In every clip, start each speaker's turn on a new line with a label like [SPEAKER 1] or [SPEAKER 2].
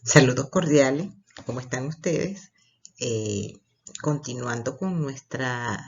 [SPEAKER 1] Saludos cordiales, ¿cómo están ustedes? Eh, Continuando con nuestra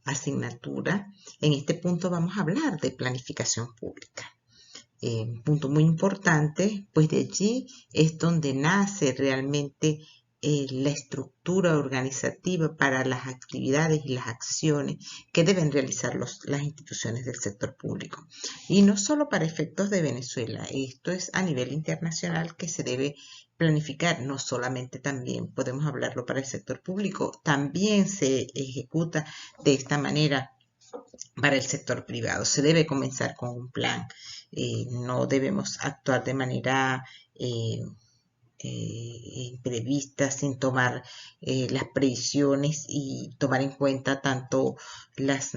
[SPEAKER 1] asignatura, en este punto vamos a hablar de planificación pública. Un punto muy importante, pues de allí es donde nace realmente la estructura organizativa para las actividades y las acciones que deben realizar las instituciones del sector público. Y no solo para efectos de Venezuela, esto es a nivel internacional que se debe planificar, no solamente también podemos hablarlo para el sector público, también se ejecuta de esta manera para el sector privado. Se debe comenzar con un plan. No debemos actuar de manera imprevista sin tomar las previsiones y tomar en cuenta tanto las,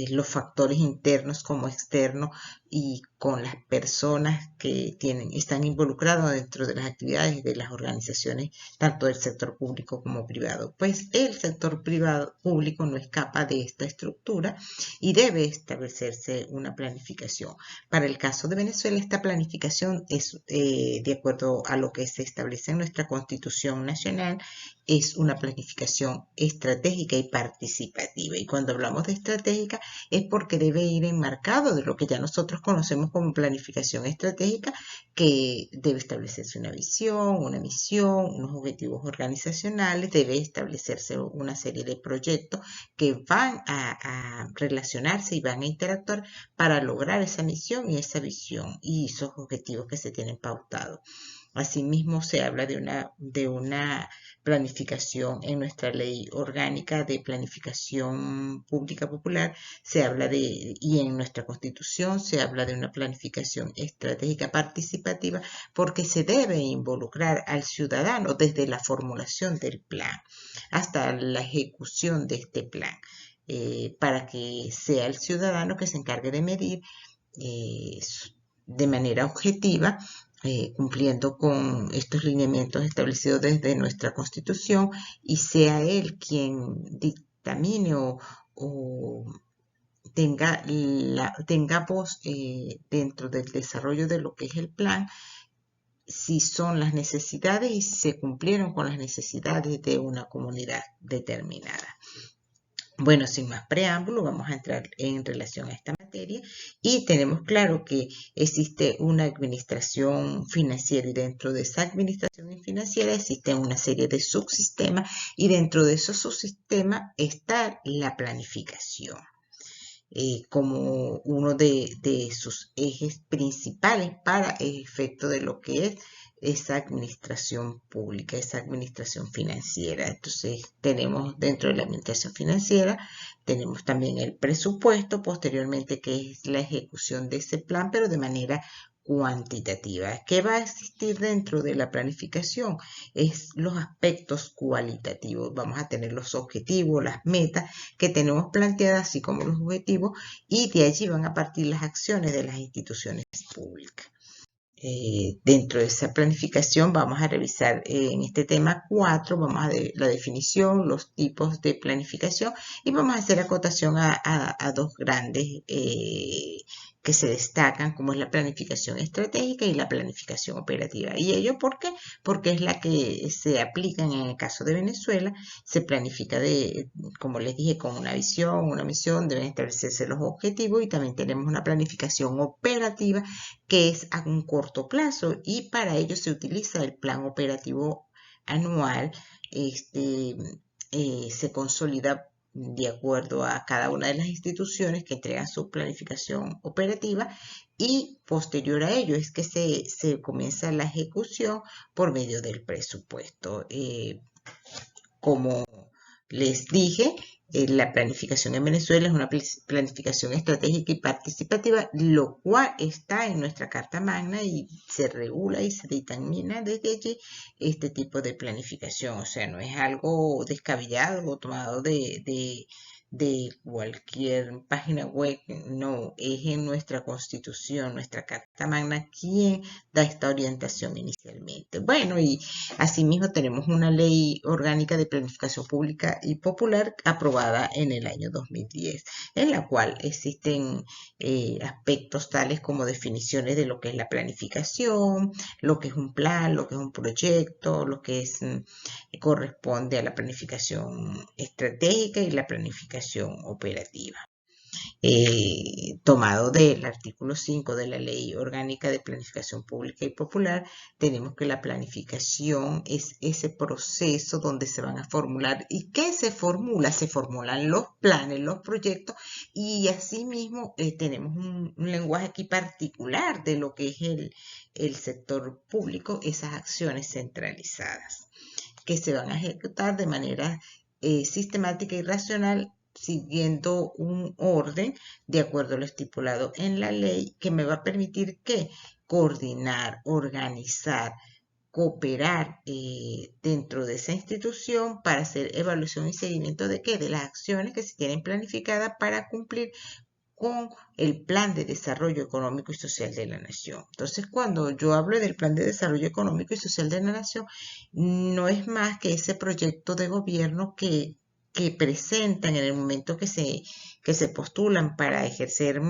[SPEAKER 1] los factores internos como externos y con las personas que están involucradas dentro de las actividades de las organizaciones, tanto del sector público como privado. Pues el sector privado público no escapa de esta estructura y debe establecerse una planificación. Para el caso de Venezuela, esta planificación es, de acuerdo a lo que se establece en nuestra Constitución Nacional, es una planificación estratégica y participativa. Y cuando hablamos de estratégica es porque debe ir enmarcado de lo que ya nosotros conocemos como planificación estratégica, que debe establecerse una visión, una misión, unos objetivos organizacionales, debe establecerse una serie de proyectos que van a relacionarse y van a interactuar para lograr esa misión y esa visión y esos objetivos que se tienen pautados. Asimismo, se habla de una planificación en nuestra ley orgánica de planificación pública popular, se habla y en nuestra constitución se habla de una planificación estratégica participativa porque se debe involucrar al ciudadano desde la formulación del plan hasta la ejecución de este plan, para que sea el ciudadano que se encargue de medir eh, de manera objetiva, cumpliendo con estos lineamientos establecidos desde nuestra Constitución, y sea él quien dictamine o tenga voz dentro del desarrollo de lo que es el plan, si son las necesidades y si se cumplieron con las necesidades de una comunidad determinada. Bueno, sin más preámbulo, vamos a entrar en relación a esta materia y tenemos claro que existe una administración financiera y dentro de esa administración financiera existen una serie de subsistemas y dentro de esos subsistemas está la planificación. Como uno de sus ejes principales para el efecto de lo que es esa administración pública, esa administración financiera. Entonces, tenemos dentro de la administración financiera, tenemos también el presupuesto, posteriormente, que es la ejecución de ese plan, pero de manera cuantitativa. ¿Qué va a existir dentro de la planificación? Es los aspectos cualitativos. Vamos a tener los objetivos, las metas que tenemos planteadas, así como los objetivos, y de allí van a partir las acciones de las instituciones públicas. Dentro de esa planificación vamos a revisar en este tema 4, vamos a ver la definición, los tipos de planificación y vamos a hacer acotación a dos grandes que se destacan, como es la planificación estratégica y la planificación operativa. ¿Y ello por qué? Porque es la que se aplica en el caso de Venezuela, se planifica como les dije, con una visión, una misión, deben establecerse los objetivos y también tenemos una planificación operativa que es a un corto plazo y para ello se utiliza el plan operativo anual. Este, se consolida de acuerdo a cada una de las instituciones que entregan su planificación operativa y posterior a ello es que se comienza la ejecución por medio del presupuesto. Como les dije, la planificación en Venezuela es una planificación estratégica y participativa, lo cual está en nuestra Carta Magna y se regula y se determina desde allí este tipo de planificación. O sea, no es algo descabellado o tomado de cualquier página web, no, es en nuestra Constitución, nuestra Carta Magna, quien da esta orientación inicialmente. Bueno, y asimismo tenemos una ley orgánica de planificación pública y popular aprobada en el año 2010, en la cual existen aspectos tales como definiciones de lo que es la planificación, lo que es un plan, lo que es un proyecto, lo que es corresponde a la planificación estratégica y la planificación operativa. Tomado del artículo 5 de la Ley Orgánica de Planificación Pública y Popular, tenemos que la planificación es ese proceso donde se van a formular. ¿Y qué se formula? Se formulan los planes, los proyectos, y asimismo tenemos un lenguaje aquí particular de lo que es el sector público, esas acciones centralizadas que se van a ejecutar de manera sistemática y racional, siguiendo un orden de acuerdo a lo estipulado en la ley, que me va a permitir que coordinar, organizar, cooperar dentro de esa institución para hacer evaluación y seguimiento de qué, de las acciones que se tienen planificadas para cumplir con el Plan de Desarrollo Económico y Social de la Nación. Entonces, cuando yo hablo del Plan de Desarrollo Económico y Social de la Nación, no es más que ese proyecto de gobierno que presentan en el momento que se postulan para ejercer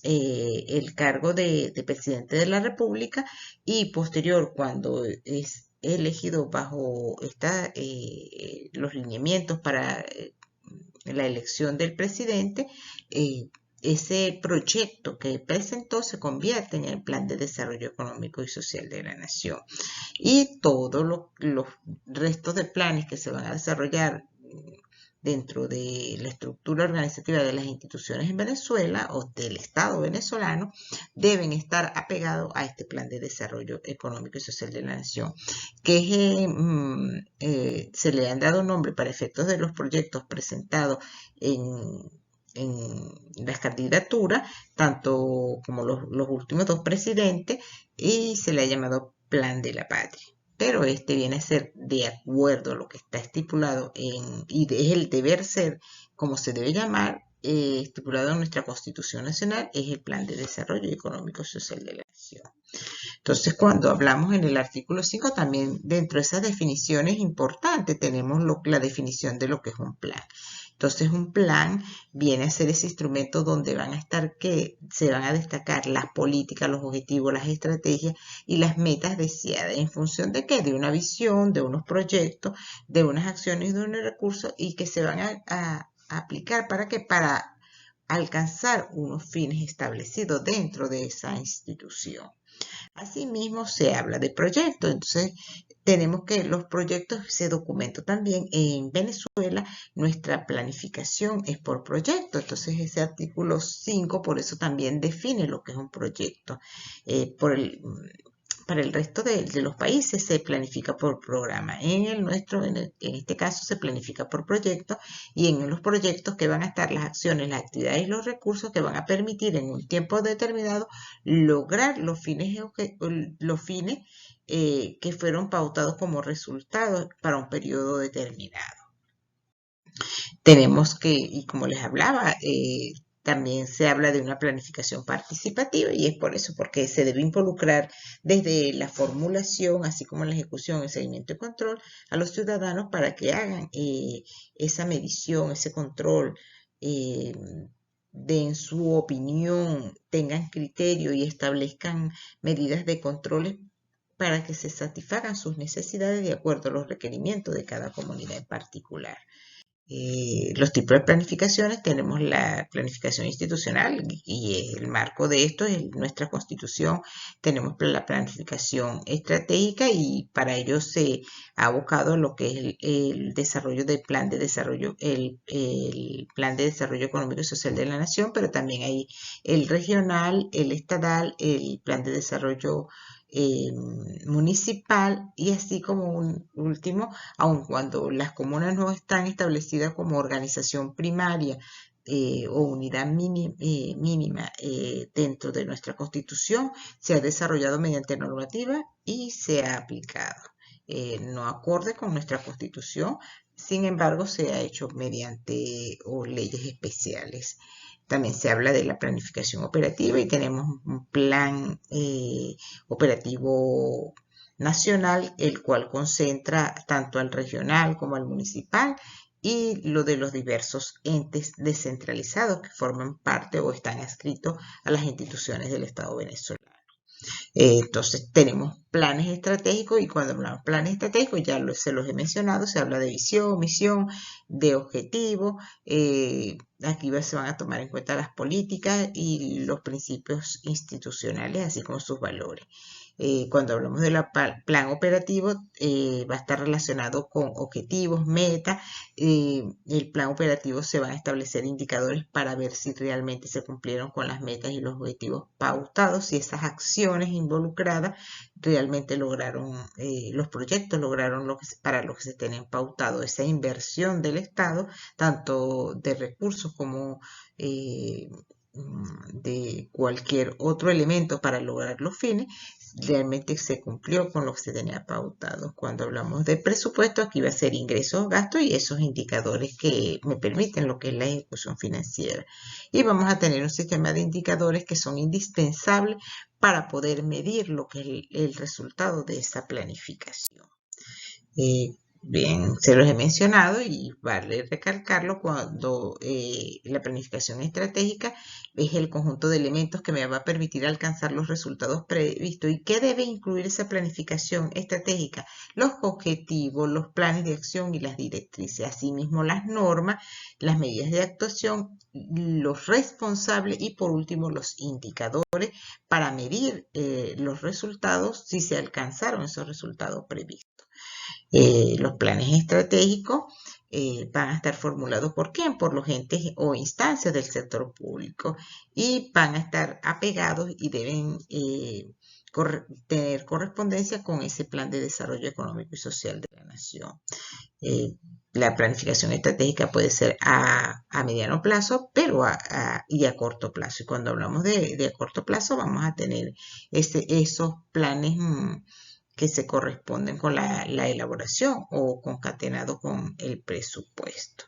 [SPEAKER 1] el cargo de presidente de la República, y posterior, cuando es elegido bajo los lineamientos para la elección del presidente, ese proyecto que presentó se convierte en el Plan de Desarrollo Económico y Social de la Nación. Y todos los restos de planes que se van a desarrollar dentro de la estructura organizativa de las instituciones en Venezuela o del Estado venezolano deben estar apegados a este Plan de Desarrollo Económico y Social de la Nación, que se le han dado nombre para efectos de los proyectos presentados en las candidaturas, tanto como los últimos dos presidentes, y se le ha llamado Plan de la Patria. Pero este viene a ser de acuerdo a lo que está estipulado y es el deber ser, como se debe llamar, estipulado en nuestra Constitución Nacional, es el Plan de Desarrollo Económico y Social de la Nación. Entonces, cuando hablamos en el artículo 5, también dentro de esas definiciones importantes tenemos la definición de lo que es un plan. Entonces, un plan viene a ser ese instrumento donde van a estar, que se van a destacar las políticas, los objetivos, las estrategias y las metas deseadas. ¿En función de qué? De una visión, de unos proyectos, de unas acciones, de unos recursos, y que se van a aplicar ¿para qué? Para alcanzar unos fines establecidos dentro de esa institución. Asimismo, se habla de proyectos. Entonces, tenemos que los proyectos se documentan también en Venezuela. Nuestra planificación es por proyecto. Entonces, ese artículo 5, por eso también define lo que es un proyecto. Para el resto de los países se planifica por programa. En el nuestro, en este caso, se planifica por proyecto, y en los proyectos que van a estar las acciones, las actividades y los recursos que van a permitir en un tiempo determinado lograr los fines que fueron pautados como resultados para un periodo determinado. Tenemos que, y como les hablaba, también se habla de una planificación participativa, y es por eso, porque se debe involucrar desde la formulación, así como la ejecución, el seguimiento y control a los ciudadanos para que hagan esa medición, ese control, den su opinión, tengan criterio y establezcan medidas de control para que se satisfagan sus necesidades de acuerdo a los requerimientos de cada comunidad en particular. Los tipos de planificaciones, tenemos la planificación institucional, y el marco de esto es nuestra Constitución. Tenemos la planificación estratégica, y para ello se ha abocado lo que es el desarrollo del plan de desarrollo, el Plan de Desarrollo Económico y Social de la Nación, pero también hay el regional, el estatal, el Plan de Desarrollo municipal, y así como un último, aun cuando las comunas no están establecidas como organización primaria o unidad mínima dentro de nuestra Constitución, se ha desarrollado mediante normativa y se ha aplicado. No acorde con nuestra Constitución, Sin embargo, se ha hecho mediante leyes especiales. También se habla de la planificación operativa y tenemos un plan operativo nacional, el cual concentra tanto al regional como al municipal y lo de los diversos entes descentralizados que forman parte o están adscritos a las instituciones del Estado venezolano. Entonces tenemos planes estratégicos y cuando hablamos de planes estratégicos, ya se los he mencionado, se habla de visión, misión, de objetivo. Aquí se van a tomar en cuenta las políticas y los principios institucionales, así como sus valores. Cuando hablamos del plan operativo, va a estar relacionado con objetivos, metas. El plan operativo se van a establecer indicadores para ver si realmente se cumplieron con las metas y los objetivos pautados, si esas acciones involucradas realmente lograron, los proyectos lograron para lo que se tenían pautado, esa inversión del Estado, tanto de recursos como de cualquier otro elemento para lograr los fines, realmente se cumplió con lo que se tenía pautado. Cuando hablamos de presupuesto, aquí va a ser ingresos, gastos y esos indicadores que me permiten lo que es la ejecución financiera. Y vamos a tener un sistema de indicadores que son indispensables para poder medir lo que es el resultado de esa planificación. Bien, se los he mencionado y vale recalcarlo cuando la planificación estratégica es el conjunto de elementos que me va a permitir alcanzar los resultados previstos. ¿Y qué debe incluir esa planificación estratégica? Los objetivos, los planes de acción y las directrices, asimismo las normas, las medidas de actuación, los responsables y por último los indicadores para medir los resultados si se alcanzaron esos resultados previstos. Los planes estratégicos van a estar formulados por quién, por los entes o instancias del sector público y van a estar apegados y deben tener correspondencia con ese plan de desarrollo económico y social de la nación. La planificación estratégica puede ser a mediano plazo, pero y a corto plazo. Y cuando hablamos de a corto plazo, vamos a tener esos planes que se corresponden con la elaboración o concatenado con el presupuesto.